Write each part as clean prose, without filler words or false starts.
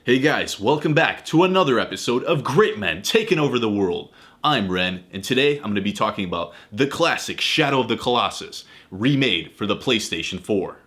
Hey guys, welcome back to another episode of Great Men Taking Over the World. I'm Ren, and today I'm going to be talking about the classic Shadow of the Colossus, remade for the PlayStation 4.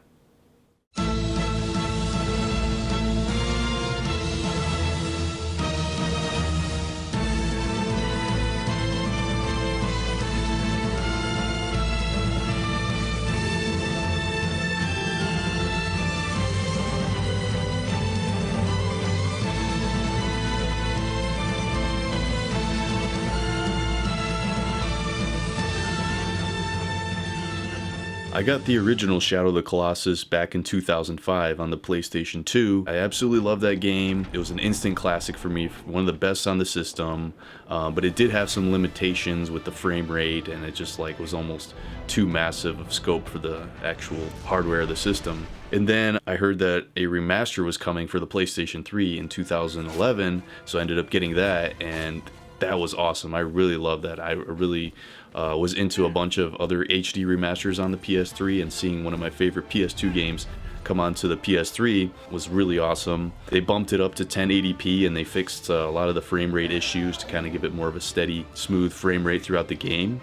I got the original Shadow of the Colossus back in 2005 on the PlayStation 2. I absolutely love that game. It was an instant classic for me, one of the best on the system, but it did have some limitations with the frame rate, and it just was almost too massive of scope for the actual hardware of the system. And then I heard that a remaster was coming for the PlayStation 3 in 2011, so I ended up getting that, and that was awesome. I really loved that. I really was into a bunch of other HD remasters on the PS3, and seeing one of my favorite PS2 games come onto the PS3 was really awesome. They bumped it up to 1080p and they fixed a lot of the frame rate issues to kind of give it more of a steady, smooth frame rate throughout the game.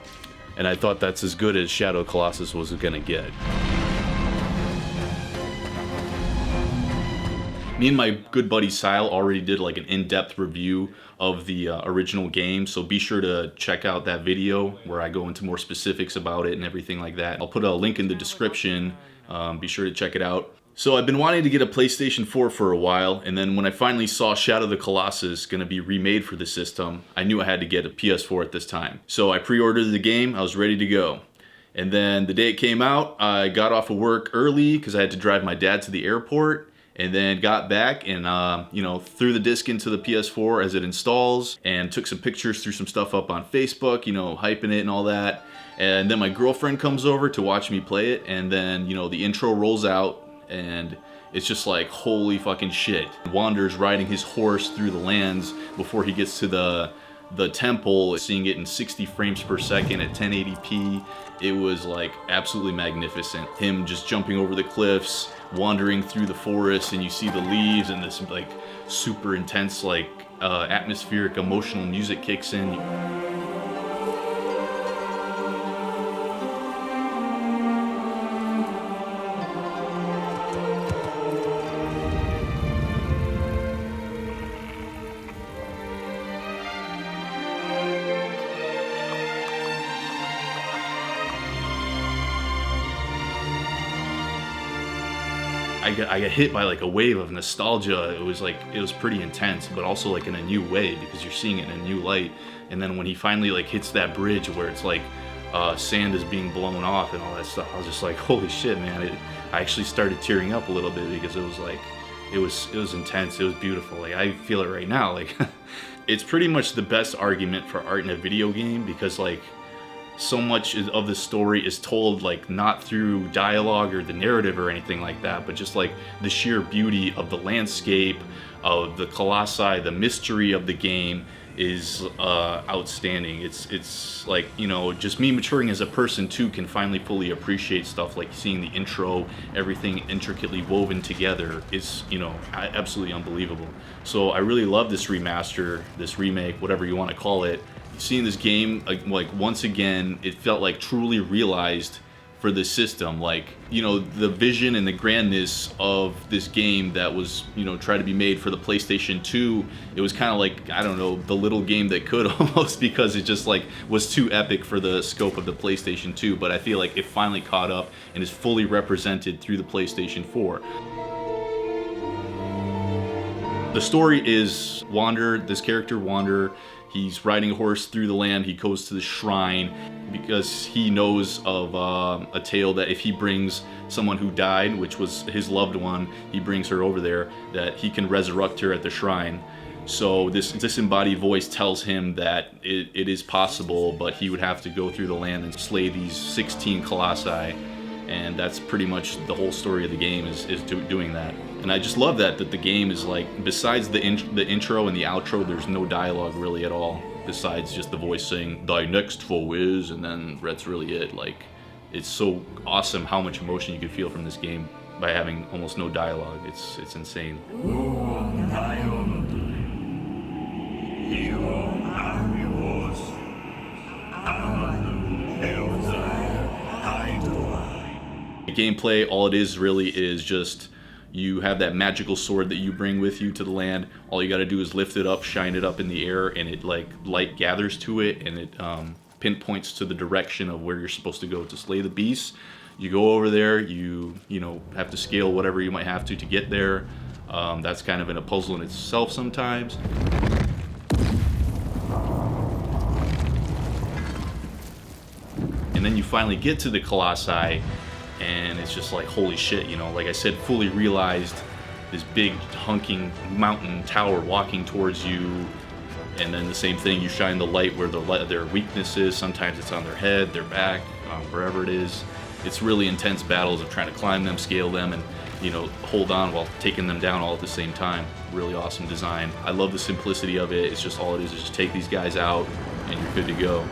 And I thought that's as good as Shadow of Colossus was gonna get. Me and my good buddy Sile already did an in-depth review of the original game, so be sure to check out that video where I go into more specifics about it and everything like that. I'll put a link in the description, be sure to check it out. So I've been wanting to get a PlayStation 4 for a while, and then when I finally saw Shadow of the Colossus gonna be remade for the system, I knew I had to get a PS4 at this time. So I pre-ordered the game, I was ready to go. And then the day it came out, I got off of work early because I had to drive my dad to the airport, and then got back and threw the disc into the PS4 as it installs, and took some pictures, threw some stuff up on Facebook, hyping it and all that. And then my girlfriend comes over to watch me play it, and then the intro rolls out, and it's just like, holy fucking shit. Wander's riding his horse through the lands before he gets to the temple, seeing it in 60 frames per second at 1080p. It was absolutely magnificent. Him just jumping over the cliffs, wandering through the forest, and you see the leaves, and this super intense atmospheric emotional music kicks in. I got hit by a wave of nostalgia. It was pretty intense, but also in a new way, because you're seeing it in a new light. And then when he finally hits that bridge where it's sand is being blown off and all that stuff, I was just like, holy shit, man. I actually started tearing up a little bit, because it was intense. It was beautiful. I feel it right now. It's pretty much the best argument for art in a video game, because so much of the story is told not through dialogue or the narrative or anything like that, but just the sheer beauty of the landscape, of the colossi, the mystery of the game is outstanding. It's just me maturing as a person too can finally fully appreciate stuff like seeing the intro, everything intricately woven together is absolutely unbelievable. So I really love this remaster, this remake, whatever you want to call it. Seeing this game once again, it felt truly realized for the system. The vision and the grandness of this game that was tried to be made for the PlayStation 2, it was kind of I don't know, the little game that could almost, because it just was too epic for the scope of the PlayStation 2. But I feel it finally caught up and is fully represented through the PlayStation 4. The story is Wander, this character Wander, he's riding a horse through the land. He goes to the shrine because he knows of a tale that if he brings someone who died, which was his loved one, he brings her over there, that he can resurrect her at the shrine. So this disembodied voice tells him that it is possible, but he would have to go through the land and slay these 16 colossi. And that's pretty much the whole story of the game is doing that. And I just love that the game is besides the intro and the outro, there's no dialogue really at all, besides just the voice saying, "Thy next foe is," and then that's really it. It's so awesome how much emotion you can feel from this game by having almost no dialogue. It's insane. The gameplay, all it is really is just you have that magical sword that you bring with you to the land. All you got to do is lift it up, shine it up in the air, and it like light gathers to it, and it pinpoints to the direction of where you're supposed to go to slay the beasts. You go over there, you know, have to scale whatever you might have to get there. That's kind of a puzzle in itself sometimes. And then you finally get to the Colossi, and it's just like, holy shit, you know, like I said, fully realized this big hunking mountain tower walking towards you. And then the same thing, you shine the light where their weakness is. Sometimes it's on their head, their back, wherever it is. It's really intense battles of trying to climb them, scale them, and, you know, hold on while taking them down all at the same time. Really awesome design. I love the simplicity of it. It's just all it is just take these guys out and you're good to go.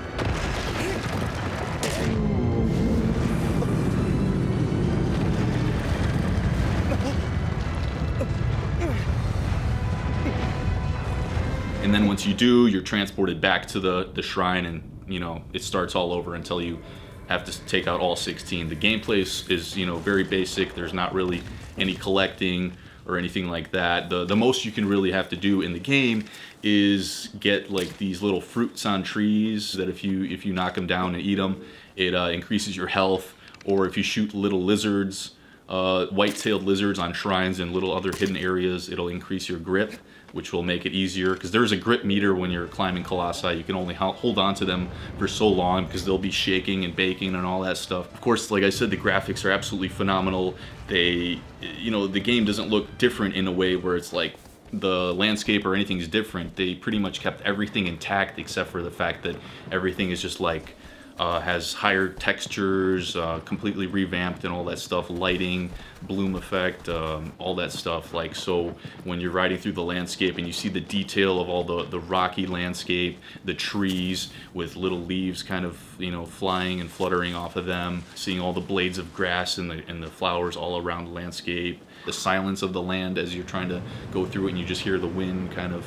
And then once you do, you're transported back to the shrine, and, you know, it starts all over until you have to take out all 16. The gameplay is, you know, very basic. There's not really any collecting or anything like that. The most you can really have to do in the game is get like these little fruits on trees that if you knock them down and eat them, it increases your health. Or if you shoot little lizards, white-tailed lizards on shrines and little other hidden areas, it'll increase your grip, which will make it easier, because there's a grip meter when you're climbing Colossi. You can only hold on to them for so long because they'll be shaking and baking and all that stuff. Of course, like I said, the graphics are absolutely phenomenal. They, you know, the game doesn't look different in a way where it's like the landscape or anything is different. They pretty much kept everything intact except for the fact that everything is just like has higher textures, completely revamped and all that stuff, lighting, bloom effect, all that stuff. Like, so when you're riding through the landscape and you see the detail of all the rocky landscape, the trees with little leaves kind of, you know, flying and fluttering off of them, seeing all the blades of grass and the flowers all around the landscape, the silence of the land as you're trying to go through it and you just hear the wind kind of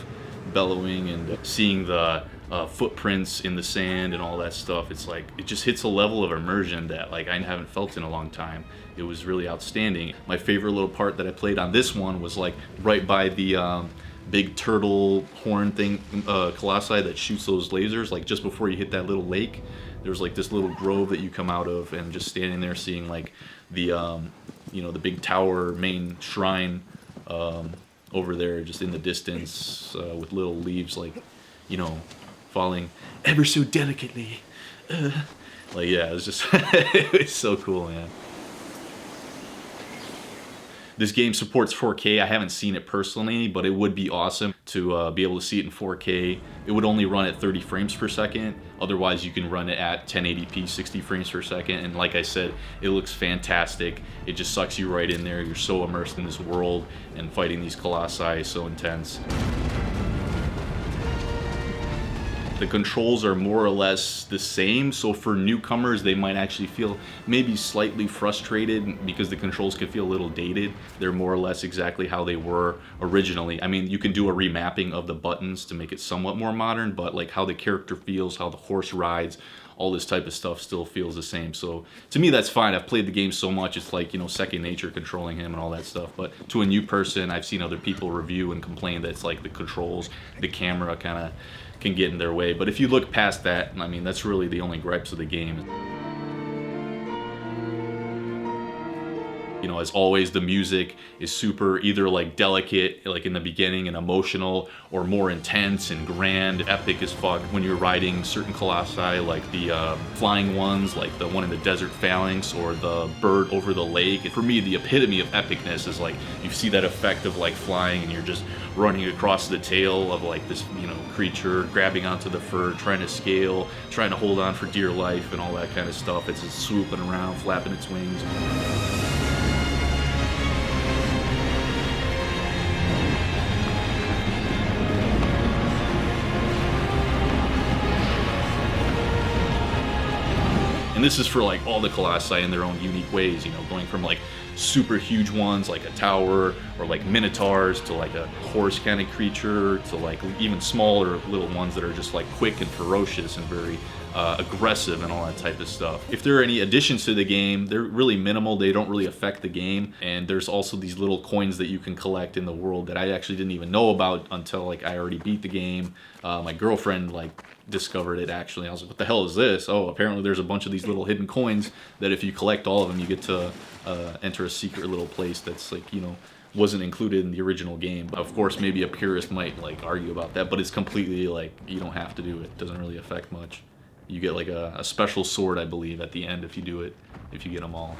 bellowing, and seeing the footprints in the sand and all that stuff. It's like, it just hits a level of immersion that like I haven't felt in a long time. It was really outstanding. My favorite little part that I played on this one was like right by the big turtle horn thing, Colossi that shoots those lasers. Like just before you hit that little lake, there's like this little grove that you come out of, and just standing there seeing like the you know, the big tower main shrine over there just in the distance, with little leaves like, you know, falling ever so delicately. Like, yeah, it was just it was so cool, man. This game supports 4K. I haven't seen it personally, but it would be awesome to be able to see it in 4K. It would only run at 30 frames per second. Otherwise, you can run it at 1080p, 60 frames per second. And like I said, it looks fantastic. It just sucks you right in there. You're so immersed in this world, and fighting these Colossi is so intense. The controls are more or less the same, so for newcomers they might actually feel maybe slightly frustrated because the controls could feel a little dated. They're more or less exactly how they were originally. I mean, you can do a remapping of the buttons to make it somewhat more modern, but like how the character feels, how the horse rides, all this type of stuff still feels the same. So to me, that's fine. I've played the game so much, it's like, you know, second nature controlling him and all that stuff. But to a new person, I've seen other people review and complain that it's like the controls, the camera kind of can get in their way. But if you look past that, I mean, that's really the only gripes of the game. You know, as always, the music is super either like delicate, like in the beginning, and emotional, or more intense and grand, epic as fuck when you're riding certain Colossi, like the flying ones, like the one in the desert phalanx, or the bird over the lake. And for me, the epitome of epicness is like, you see that effect of like flying and you're just running across the tail of like this, you know, creature, grabbing onto the fur, trying to scale, trying to hold on for dear life and all that kind of stuff. It's just swooping around, flapping its wings. And this is for like all the Colossi in their own unique ways, you know, going from like super huge ones like a tower, or like minotaurs, to like a horse kind of creature, to like even smaller little ones that are just like quick and ferocious and very aggressive and all that type of stuff. If there are any additions to the game, they're really minimal. They don't really affect the game. And there's also these little coins that you can collect in the world that I actually didn't even know about until like I already beat the game. My girlfriend like discovered it actually. I was like, what the hell is this? Oh, apparently there's a bunch of these little hidden coins that if you collect all of them, you get to enter a secret little place that's like, you know, wasn't included in the original game. Of course, maybe a purist might like argue about that, but it's completely like, you don't have to do it. It doesn't really affect much. You get like a special sword, I believe, at the end if you do it, if you get them all.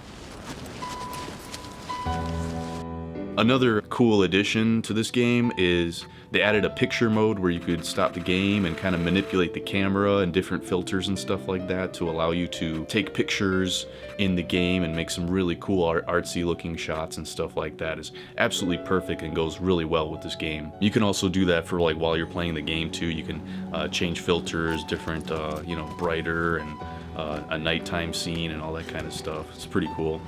Another cool addition to this game is they added a picture mode where you could stop the game and kind of manipulate the camera and different filters and stuff like that to allow you to take pictures in the game and make some really cool artsy looking shots and stuff like that. Is absolutely perfect and goes really well with this game. You can also do that for like while you're playing the game too. You can change filters, different you know, brighter and a nighttime scene and all that kind of stuff. It's pretty cool.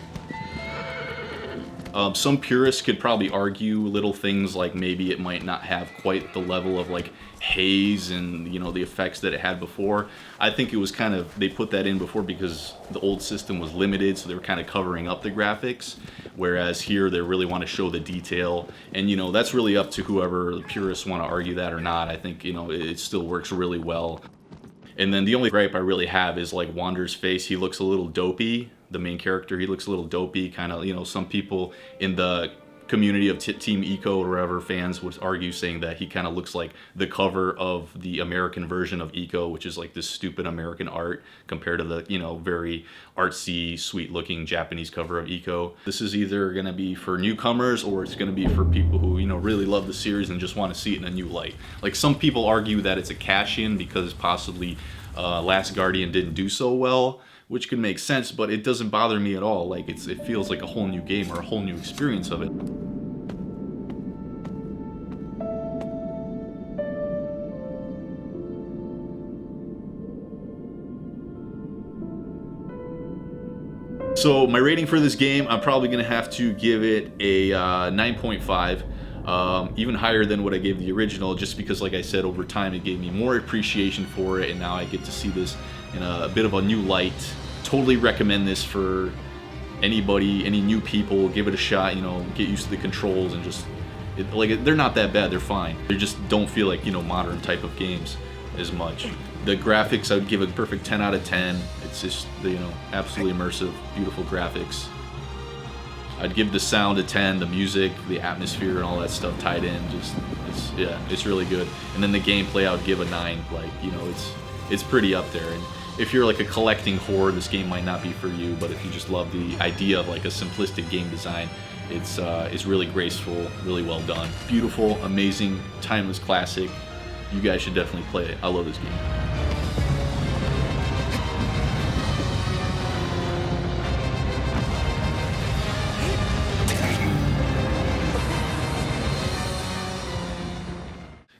Some purists could probably argue little things like maybe it might not have quite the level of like haze and, you know, the effects that it had before. I think it was kind of, they put that in before because the old system was limited, so they were kind of covering up the graphics, whereas here they really want to show the detail. And, you know, that's really up to whoever the purists want to argue that or not. I think, you know, it still works really well. And then the only gripe I really have is like Wander's face. He looks a little dopey. The main character, he looks a little dopey, kind of, you know, some people in the community of Team Eco or whatever fans would argue saying that he kind of looks like the cover of the American version of Eco, which is like this stupid American art compared to the, you know, very artsy, sweet looking Japanese cover of Eco. This is either going to be for newcomers or it's going to be for people who, you know, really love the series and just want to see it in a new light. Like some people argue that it's a cash-in because possibly Last Guardian didn't do so well, which could make sense, but it doesn't bother me at all. Like it feels like a whole new game or a whole new experience of it. So my rating for this game, I'm probably gonna have to give it a 9.5. Even higher than what I gave the original, just because, like I said, over time it gave me more appreciation for it, and now I get to see this in a bit of a new light. Totally recommend this for anybody, any new people. Give it a shot, you know, get used to the controls and just, like, they're not that bad, they're fine. They just don't feel like, you know, modern type of games as much. The graphics, I would give a perfect 10 out of 10. It's just, you know, absolutely immersive, beautiful graphics. I'd give the sound a 10, the music, the atmosphere, and all that stuff tied in. Just, it's really good. And then the gameplay, I would give a 9. Like, you know, it's pretty up there. And if you're like a collecting whore, this game might not be for you. But if you just love the idea of like a simplistic game design, it's really graceful, really well done, beautiful, amazing, timeless classic. You guys should definitely play it. I love this game.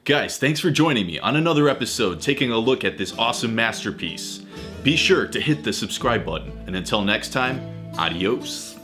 Guys, thanks for joining me on another episode taking a look at this awesome masterpiece. Be sure to hit the subscribe button, and until next time, adios.